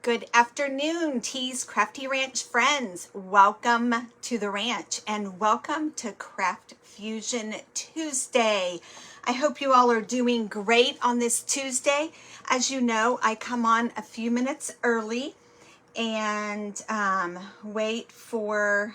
Good afternoon, Tea's Crafty Ranch friends. Welcome to the ranch and welcome to Craft Fusion Tuesday. I hope you all are doing great on this Tuesday. As you know, I come on a few minutes early and wait for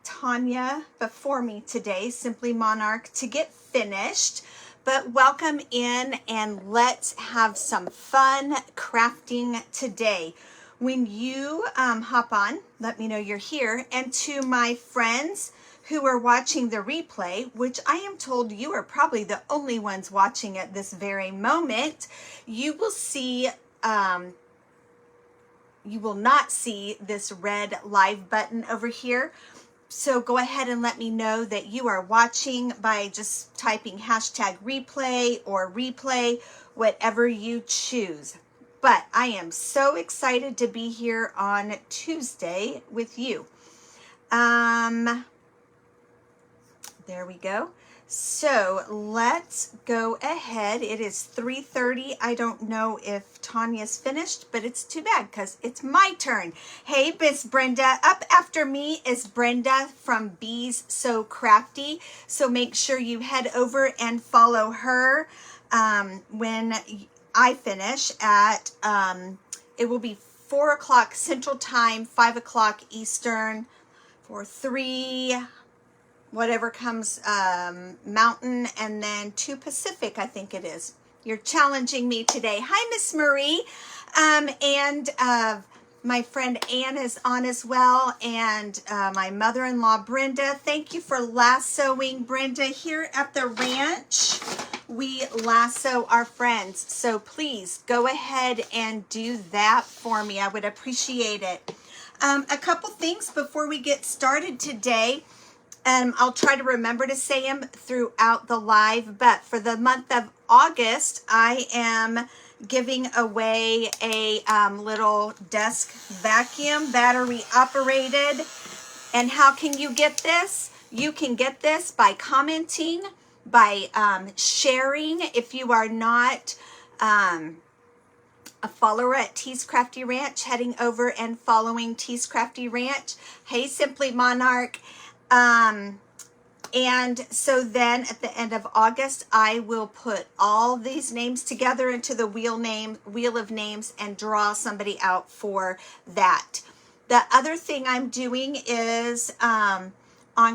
Tanya before me today, Simply Monarch, to get finished. But welcome in and let's have some fun crafting today. When you hop on, let me know you're here. And to my friends who are watching the replay, which I am told you are probably the only ones watching at this very moment, you will see, you will not see this red live button over here. So go ahead and let me know that you are watching by just typing hashtag replay or replay, whatever you choose. But I am so excited to be here on Tuesday with you. There we go. So let's go ahead. It is 3:30. I don't know if Tanya's finished, but it's too bad because it's my turn. Hey, Miss Brenda. Up after me is Brenda from Bees So Crafty. So make sure you head over and follow her when I finish at, it will be 4 o'clock Central Time, 5 o'clock Eastern, for 3 whatever comes Mountain, and then 2 Pacific, I think it is. You're challenging me today. Hi, Miss Marie. And my friend Ann is on as well, and my mother-in-law, Brenda. Thank you for lassoing, Brenda. Here at the ranch, we lasso our friends. So please go ahead and do that for me. I would appreciate it. A couple things before we get started today. I'll try to remember to say them throughout the live, but for the month of August, I am giving away a little desk vacuum, battery operated. And how can you get this? You can get this by commenting, by sharing. If you are not a follower at Tea's Crafty Ranch, heading over and following Tea's Crafty Ranch. Hey, Simply Monarch. And so then at the end of August, I will put all these names together into the wheel of names and draw somebody out for that. The other thing I'm doing is on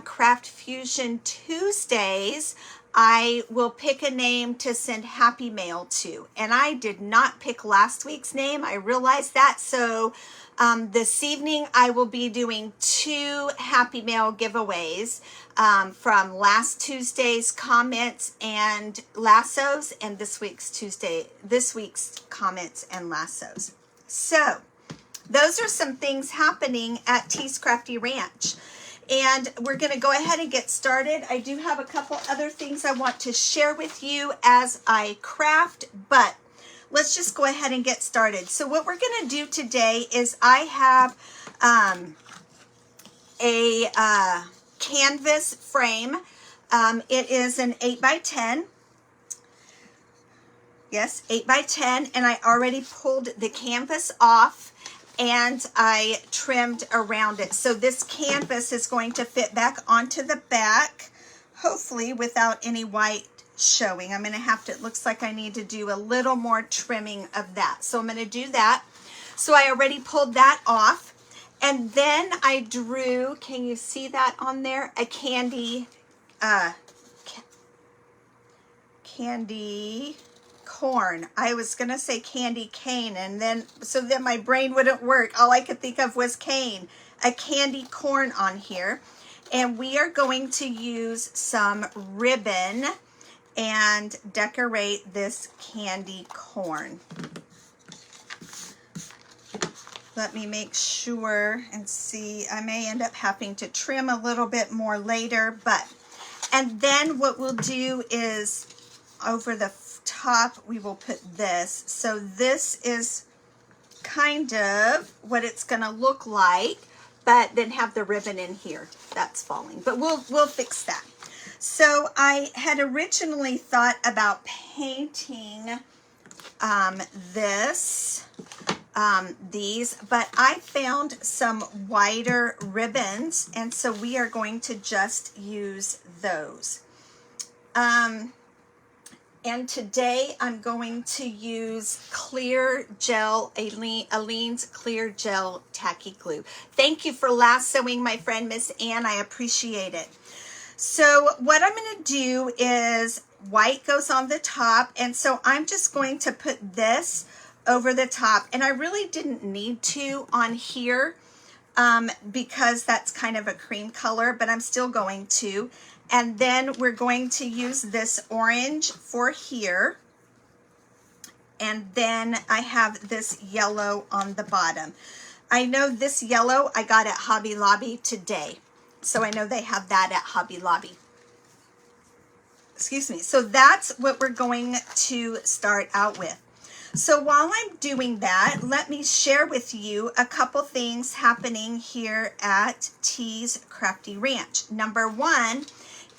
Craft Fusion Tuesdays, I will pick a name to send Happy Mail to. And I did not pick last week's name. I realized that. So this evening, I will be doing 2 Happy Mail giveaways from last Tuesday's comments and lassos, and this week's comments and lassos. So those are some things happening at Tea's Crafty Ranch. And we're going to go ahead and get started. I do have a couple other things I want to share with you as I craft, but let's just go ahead and get started. So what we're going to do today is I have a canvas frame. It is an 8x10. Yes, 8x10, and I already pulled the canvas off and I trimmed around it. So this canvas is going to fit back onto the back, hopefully without any white showing. I'm going to have to, it looks like I need to do a little more trimming of that. So I'm going to do that. So I already pulled that off. And then I drew, can you see that on there? A candy corn. I was going to say candy cane, and then, so then my brain wouldn't work. All I could think of was cane. A candy corn on here. And we are going to use some ribbon and decorate this candy corn. Let me make sure and see. I may end up having to trim a little bit more later, but, and then what we'll do is over the top, we will put this. So this is kind of what it's going to look like, but then have the ribbon in here. That's falling, but we'll fix that. So I had originally thought about painting this these, but I found some wider ribbons, and so we are going to just use those. And today I'm going to use clear gel, Aleene's clear gel tacky glue. Thank you for lassoing my friend Miss Ann. I appreciate it. So what I'm going to do is white goes on the top, and so I'm just going to put this over the top, and I really didn't need to on here because that's kind of a cream color, but I'm still going to. And then we're going to use this orange for here. And then I have this yellow on the bottom. I know this yellow I got at Hobby Lobby today. So I know they have that at Hobby Lobby. Excuse me. So that's what we're going to start out with. So while I'm doing that, let me share with you a couple things happening here at T's Crafty Ranch. Number one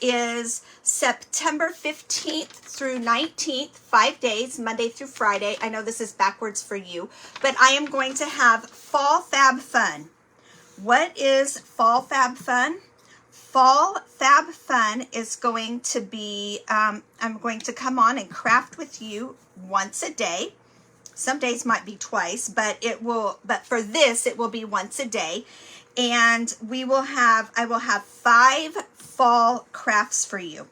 is September 15th through 19th, 5 days, Monday through Friday. I know this is backwards for you, but I am going to have Fall Fab Fun. What is Fall Fab Fun? Fall Fab Fun is going to be, I'm going to come on and craft with you once a day. Some days might be twice, but for this, it will be once a day. And I will have 5 fall crafts for you.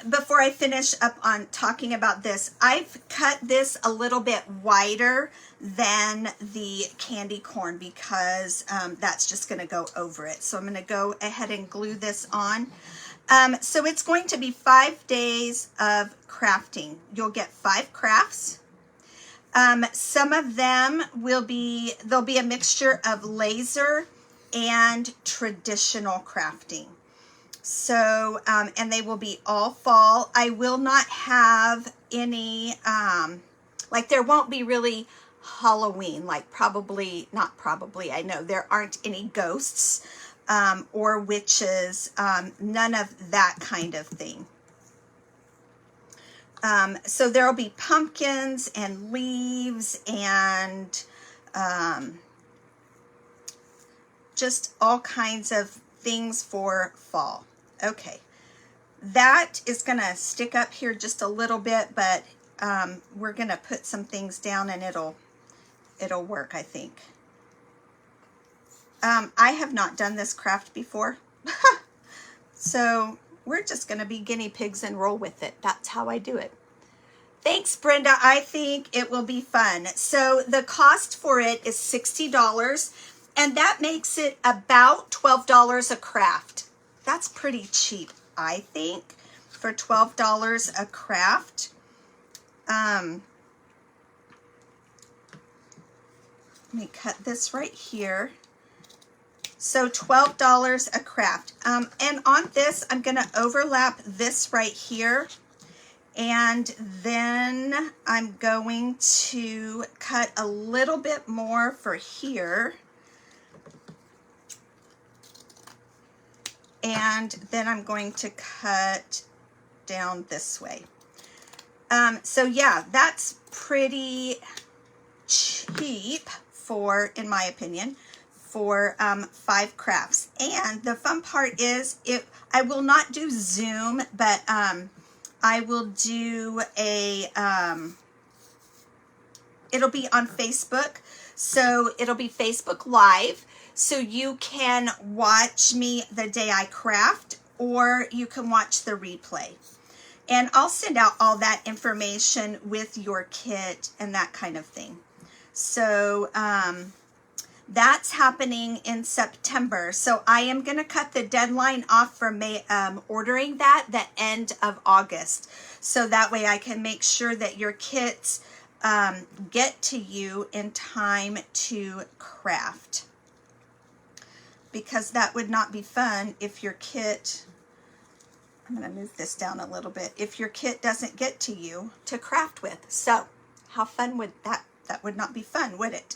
Before I finish up on talking about this, I've cut this a little bit wider than the candy corn because that's just going to go over it. So I'm going to go ahead and glue this on. So it's going to be 5 days of crafting. You'll get 5 crafts. Some of them there'll be a mixture of laser and traditional crafting. So, and they will be all fall. I will not have any, like there won't be really Halloween, like I know there aren't any ghosts, or witches, none of that kind of thing. So there'll be pumpkins and leaves and just all kinds of things for fall. Okay, that is going to stick up here just a little bit, but we're going to put some things down and it'll work, I think. I have not done this craft before, so we're just going to be guinea pigs and roll with it. That's how I do it. Thanks, Brenda. I think it will be fun. So the cost for it is $60, and that makes it about $12 a craft. That's pretty cheap, I think, for $12 a craft. Let me cut this right here. So $12 a craft. And on this, I'm going to overlap this right here. And then I'm going to cut a little bit more for here. And then I'm going to cut down this way. So yeah, that's pretty cheap for, in my opinion, for 5 crafts. And the fun part is, I will not do Zoom, but I will do a, it'll be on Facebook. So it'll be Facebook Live. So you can watch me the day I craft, or you can watch the replay. And I'll send out all that information with your kit and that kind of thing. So that's happening in September. So I am going to cut the deadline off for ordering that the end of August. So that way I can make sure that your kits get to you in time to craft. Because that would not be fun if your kit, I'm going to move this down a little bit, if your kit doesn't get to you to craft with. So how fun would that would not be fun, would it?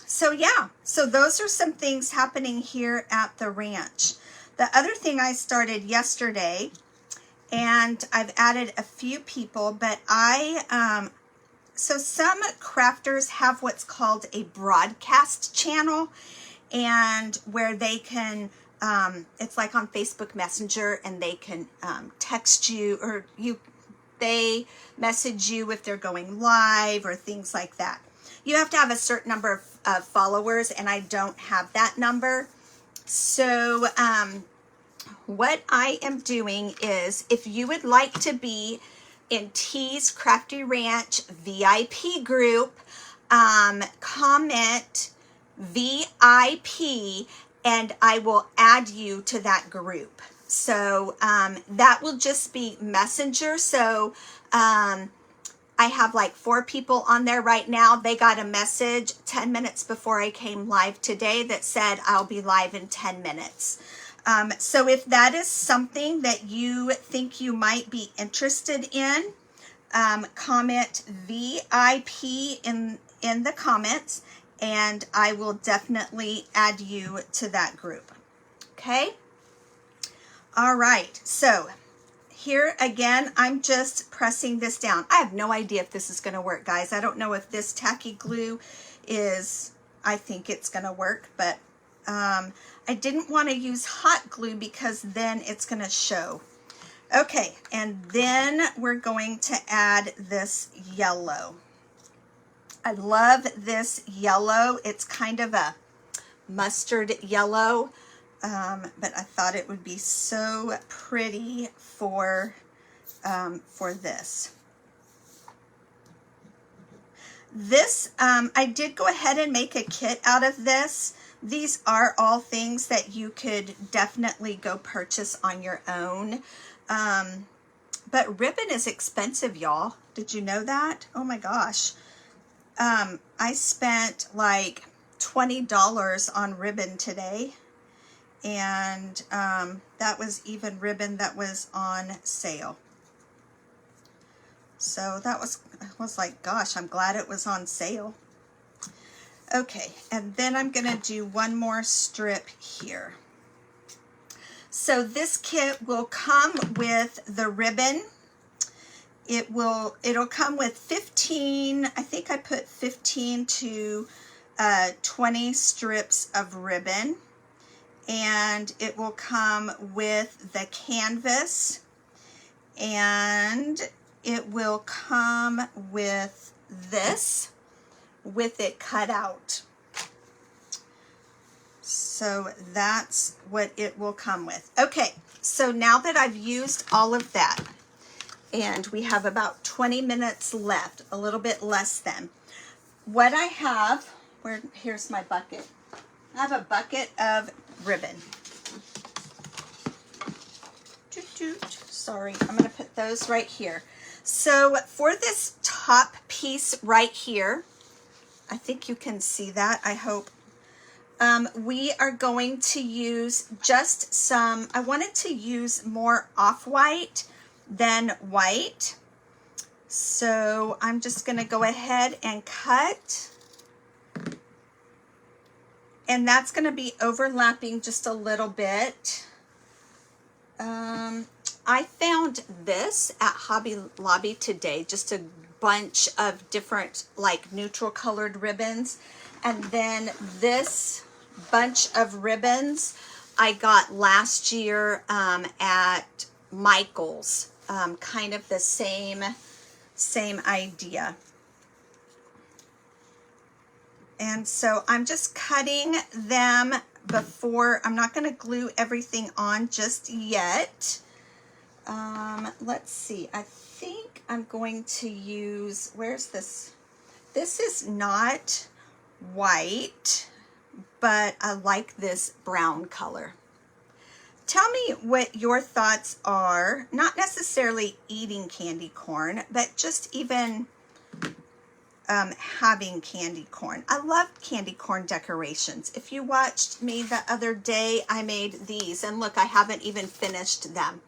So yeah, so those are some things happening here at the ranch. The other thing I started yesterday, and I've added a few people, but I So some crafters have what's called a broadcast channel, and where they can, it's like on Facebook Messenger, and they can text you, or they message you if they're going live or things like that. You have to have a certain number of followers, and I don't have that number. So what I am doing is, if you would like to be in T's Crafty Ranch VIP group, comment VIP and I will add you to that group. So that will just be Messenger. So I have like 4 people on there right now. They got a message 10 minutes before I came live today that said I'll be live in 10 minutes. So if that is something that you think you might be interested in, comment VIP in the comments, and I will definitely add you to that group. Okay? All right. So here again, I'm just pressing this down. I have no idea if this is going to work, guys. I don't know if this tacky glue is, I think it's going to work, but I didn't want to use hot glue because then it's going to show. Okay, and then we're going to add this yellow. I love this yellow. It's kind of a mustard yellow, but I thought it would be so pretty for this. This, I did go ahead and make a kit out of this. These are all things that you could definitely go purchase on your own. But ribbon is expensive, y'all. Did you know that? Oh my gosh. I spent like $20 on ribbon today. And that was even ribbon that was on sale. So that was like, gosh, I'm glad it was on sale. Okay, and then I'm going to do one more strip here. So this kit will come with the ribbon. It'll come with 15, I think I put 15 to 20 strips of ribbon. And it will come with the canvas, and it will come with this, with it cut out. So that's what it will come with. Okay, so now that I've used all of that, and we have about 20 minutes left, a little bit less than, what I have, here's my bucket. I have a bucket of ribbon. Sorry, I'm going to put those right here. So for this top piece right here, I think you can see that, I hope. We are going to use just some, I wanted to use more off-white than white. So I'm just going to go ahead and cut. And that's going to be overlapping just a little bit. I found this at Hobby Lobby today, just a bunch of different like neutral colored ribbons. And then this bunch of ribbons I got last year at Michael's, kind of the same idea. And so I'm just cutting them before, I'm not going to glue everything on just yet. Let's see, I think I'm going to use, where's this? This is not white, but I like this brown color. Tell me what your thoughts are, not necessarily eating candy corn, but just even having candy corn. I love candy corn decorations. If you watched me the other day, I made these, and look, I haven't even finished them.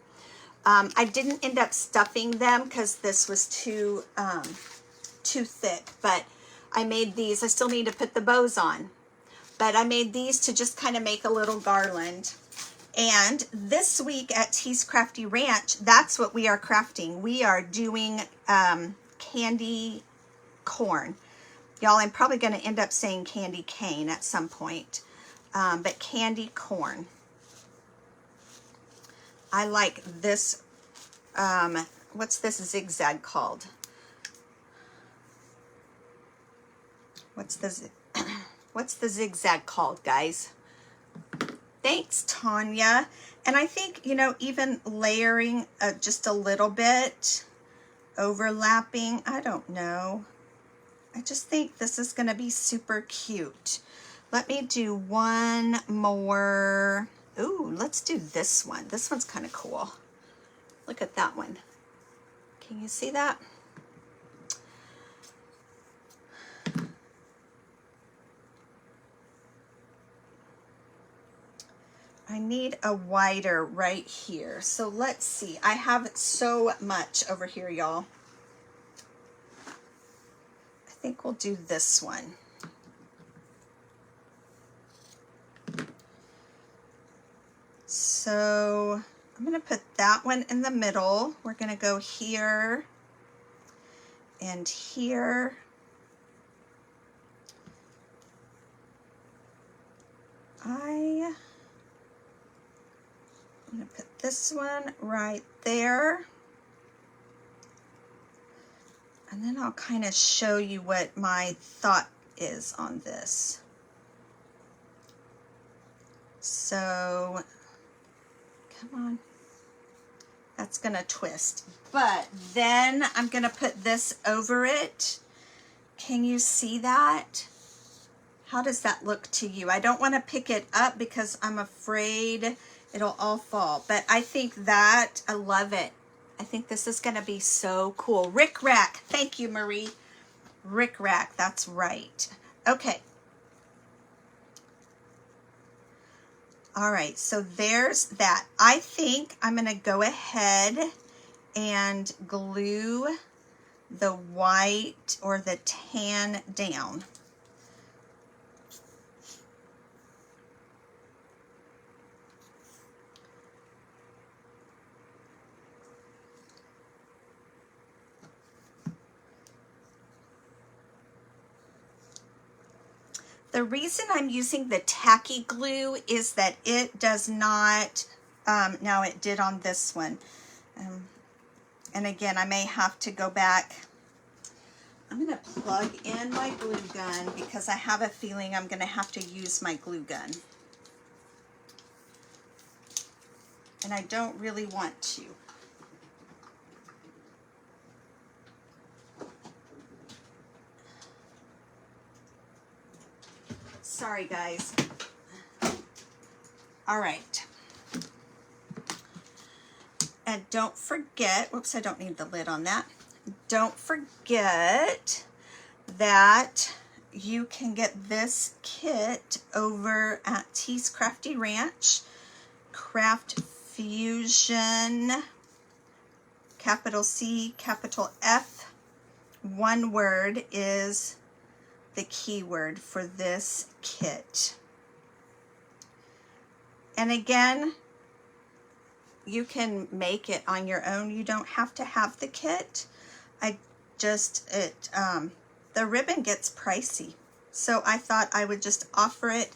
I didn't end up stuffing them because this was too thick, but I made these. I still need to put the bows on, but I made these to just kind of make a little garland. And this week at T's Crafty Ranch, that's what we are crafting. We are doing candy corn. Y'all, I'm probably going to end up saying candy cane at some point, but candy corn. I like this, what's this zigzag called? What's the zigzag called, guys? Thanks, Tanya. And I think, you know, even layering just a little bit, overlapping, I don't know. I just think this is going to be super cute. Let me do one more. Ooh, let's do this one. This one's kind of cool. Look at that one. Can you see that? I need a wider right here. So let's see. I have so much over here, y'all. I think we'll do this one. So I'm going to put that one in the middle. We're going to go here and here. I'm going to put this one right there. And then I'll kind of show you what my thought is on this. So, come on. That's going to twist. But then I'm going to put this over it. Can you see that? How does that look to you? I don't want to pick it up because I'm afraid it'll all fall. But I think that, I love it. I think this is going to be so cool. Rick Rack. Thank you, Marie. Rick Rack. That's right. Okay. All right. So there's that. I think I'm going to go ahead and glue the white or the tan down. The reason I'm using the tacky glue is that it does not, now it did on this one. And again, I may have to go back. I'm going to plug in my glue gun because I have a feeling I'm going to have to use my glue gun. And I don't really want to. Sorry, guys. All right. And don't forget, whoops, I don't need the lid on that. Don't forget that you can get this kit over at T's Crafty Ranch. Craft Fusion, capital C, capital F. One word is the keyword for this kit. And again, you can make it on your own. You don't have to have the kit. The ribbon gets pricey. So I thought I would just offer it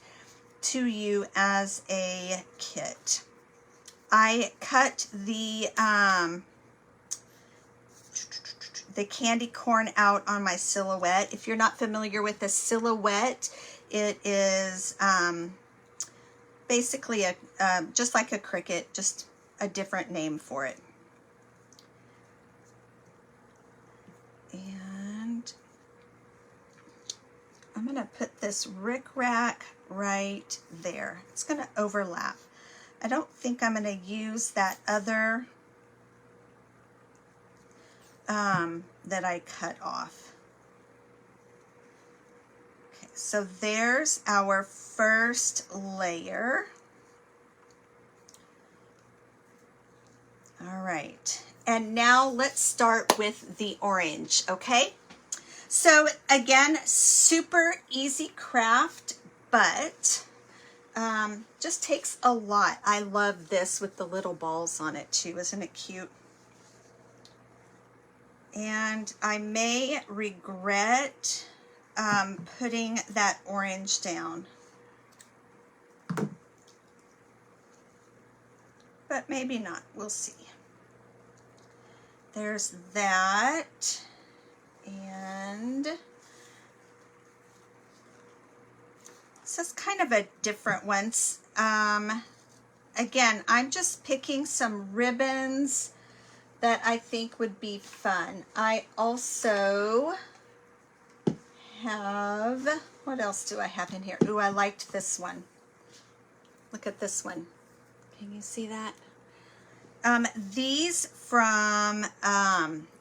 to you as a kit. I cut the candy corn out on my silhouette. If you're not familiar with the silhouette, it is basically just like a Cricut, just a different name for it. And I'm going to put this Rick Rack right there. It's going to overlap. I don't think I'm going to use that other that I cut off. Okay, so there's our first layer. All right, and now let's start with the orange, okay? So again, super easy craft, but just takes a lot. I love this with the little balls on it too. Isn't it cute? And I may regret putting that orange down. But maybe not. We'll see. There's that. And this is kind of a different one. Again, I'm just picking some ribbons that I think would be fun. I also have, what else do I have in here? Ooh, I liked this one. Look at this one. Can you see that? These from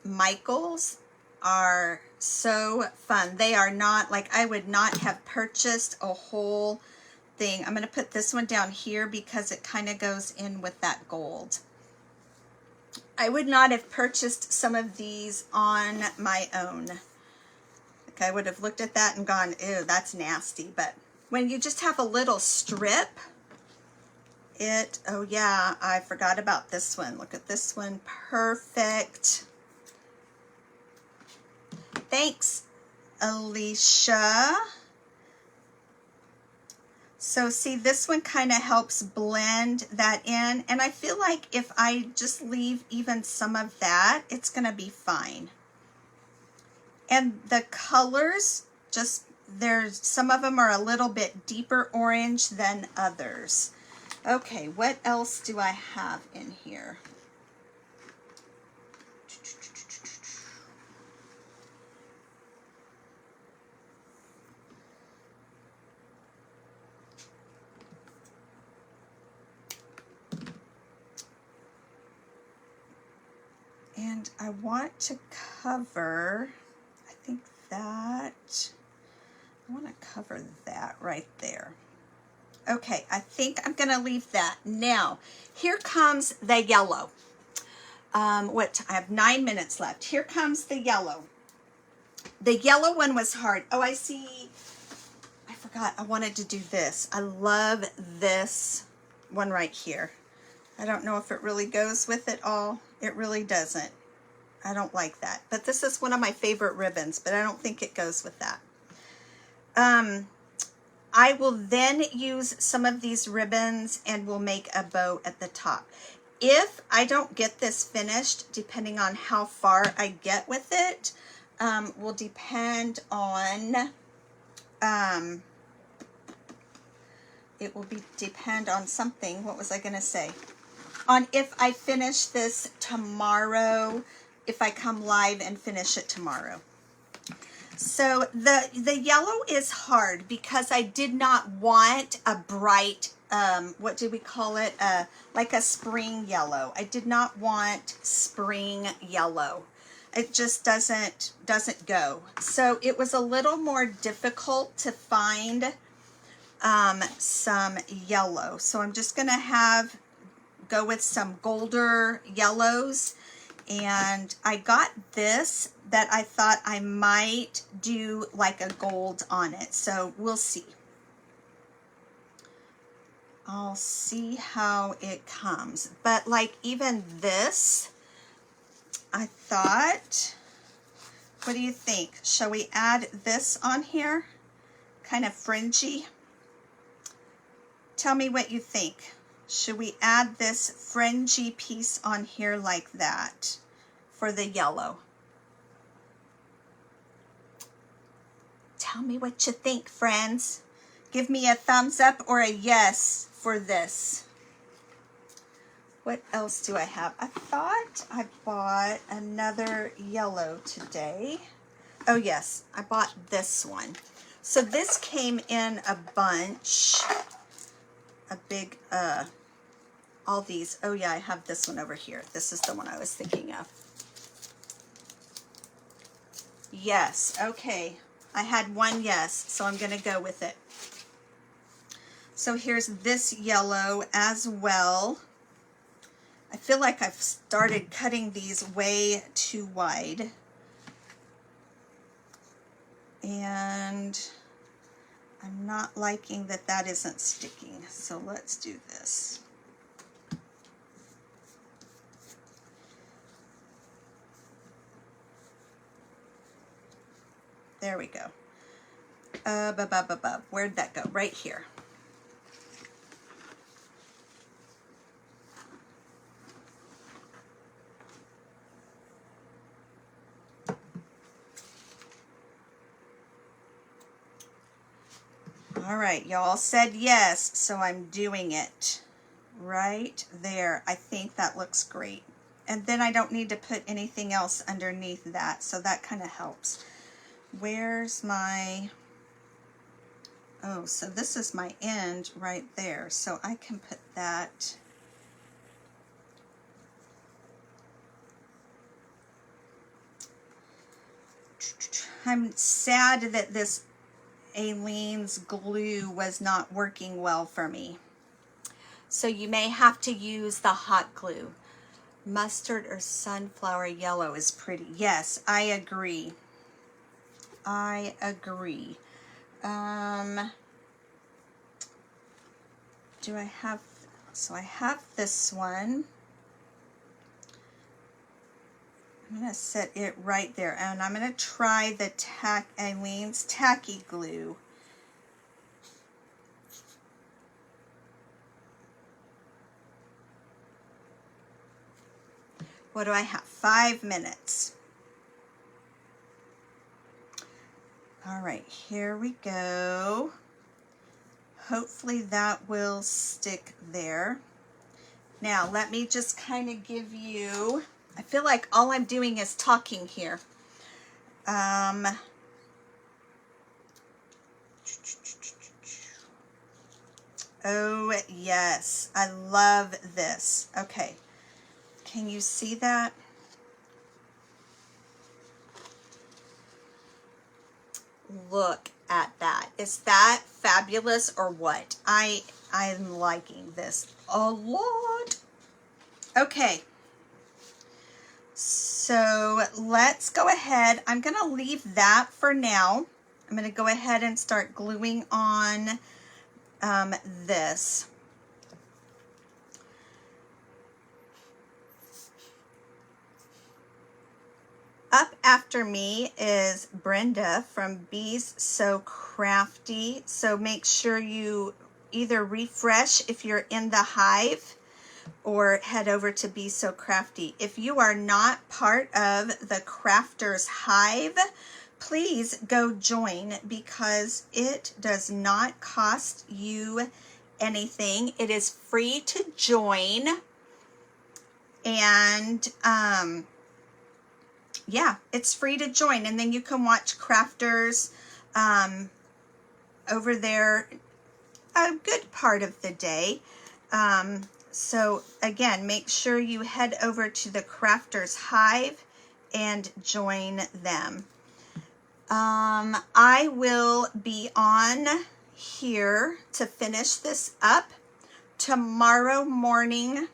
Michaels are so fun. They are not, like, I would not have purchased a whole thing. I'm going to put this one down here because it kind of goes in with that gold. I would not have purchased some of these on my own. Like, I would have looked at that and gone, ew, that's nasty. But when you just have a little strip, oh yeah, I forgot about this one. Look at this one, perfect. Thanks, Alicia. So see, this one kind of helps blend that in. And I feel like if I just leave even some of that, it's going to be fine. And the colors, some of them are a little bit deeper orange than others. Okay, what else do I have in here? And I want to cover, I want to cover that right there. Okay, I think I'm going to leave that. Now, here comes the yellow. I have 9 minutes left. Here comes the yellow. The yellow one was hard. Oh, I see. I forgot. I wanted to do this. I love this one right here. I don't know if it really goes with it all. It really doesn't. I don't like that. But this is one of my favorite ribbons, but I don't think it goes with that. I will then use some of these ribbons and we'll make a bow at the top. If I don't get this finished, depending on how far I get with it, will depend on, depend on something. What was I going to say? On if I finish this tomorrow, if I come live and finish it tomorrow. So the yellow is hard because I did not want a bright, what do we call it? Like a spring yellow. I did not want spring yellow. It just doesn't go. So it was a little more difficult to find some yellow. So I'm just going to go with some golder yellows. And I got this that I thought I might do like a gold on it. So we'll see. I'll see how it comes. But like even this, I thought, what do you think? Shall we add this on here? Kind of fringy. Tell me what you think. Should we add this fringy piece on here like that for the yellow? Tell me what you think, friends. Give me a thumbs up or a yes for this. What else do I have? I thought I bought another yellow today. Oh yes, I bought this one. So this came in a bunch. A big, all these. Oh yeah, I have this one over here. This is the one I was thinking of. Yes, okay. I had one yes, so I'm going to go with it. So here's this yellow as well. I feel like I've started cutting these way too wide. And I'm not liking that that isn't sticking, so let's do this. There we go. Where'd that go? Right here. All right, y'all said yes, so I'm doing it right there. I think that looks great. And then I don't need to put anything else underneath that, so that kind of helps. Where's my, oh, so this is my end right there, so I can put that. I'm sad that this Aleene's glue was not working well for me. So you may have to use the hot glue. Mustard or sunflower yellow is pretty. Yes, I agree. I agree. Do I have, so I have this one. I'm going to set it right there, and I'm going to try the Aleene's Tacky Glue. What do I have? 5 minutes. All right, here we go. Hopefully that will stick there. Now, let me just kind of give you, I feel like all I'm doing is talking here. Oh, yes, I love this. Okay, can you see that? Look at that. Is that fabulous or what? I'm liking this a lot. Okay, so let's go ahead. I'm going to leave that for now. I'm going to go ahead and start gluing on this. Up after me is Brenda from Bees So Crafty. So make sure you either refresh if you're in the hive or head over to Be So Crafty. If you are not part of the Crafters Hive, please go join because it does not cost you anything. It is free to join. And yeah, it's free to join. And then you can watch Crafters over there a good part of the day. So again, make sure you head over to the Crafters Hive and join them. I will be on here to finish this up tomorrow morning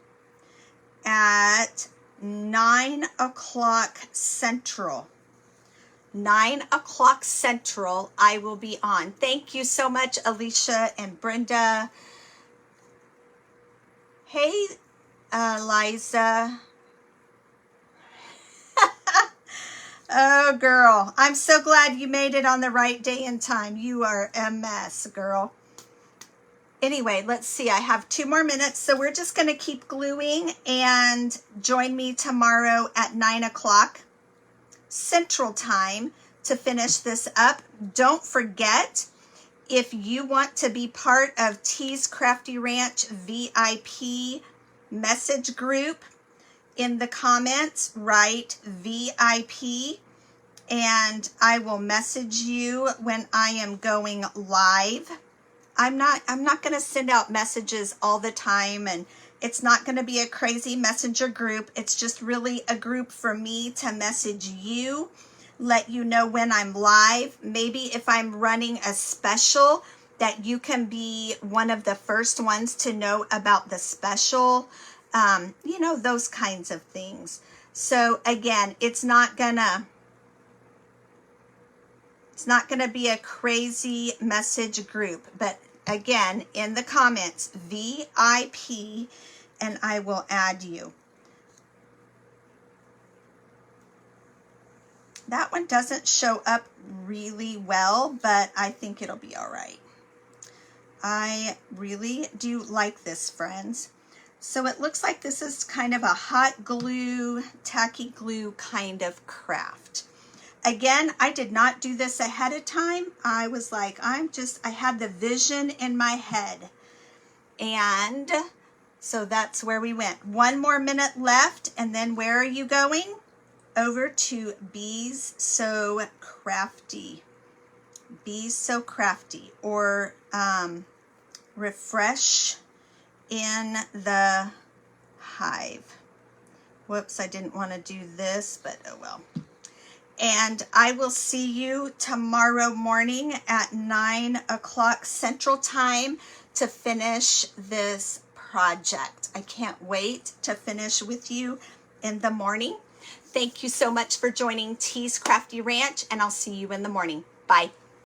at 9 o'clock Central. 9 o'clock Central, I will be on. Thank you so much, Alicia and Brenda. Hey, Liza. Oh, girl, I'm so glad you made it on the right day and time. You are a mess, girl. Anyway, let's see. I have 2 more minutes, so we're just going to keep gluing and join me tomorrow at 9 o'clock Central Time to finish this up. Don't forget, if you want to be part of T's Crafty Ranch VIP message group, in the comments, write VIP, and I will message you when I am going live. I'm not going to send out messages all the time, and it's not going to be a crazy messenger group. It's just really a group for me to message you, let you know when I'm live. Maybe if I'm running a special, that you can be one of the first ones to know about the special. You know, those kinds of things. So again, it's not gonna be a crazy message group, but again, in the comments, VIP, and I will add you. That one doesn't show up really well, but I think it'll be all right. I really do like this, friends. So it looks like this is kind of a hot glue, tacky glue kind of craft. Again, I did not do this ahead of time. I was like, I had the vision in my head. And so that's where we went. 1 more minute left, and then where are you going? Over to Bees So Crafty. Bees So Crafty, or Refresh in the Hive. Whoops, I didn't want to do this, but oh well. And I will see you tomorrow morning at 9 o'clock Central Time to finish this project. I can't wait to finish with you in the morning. Thank you so much for joining T's Crafty Ranch, and I'll see you in the morning. Bye.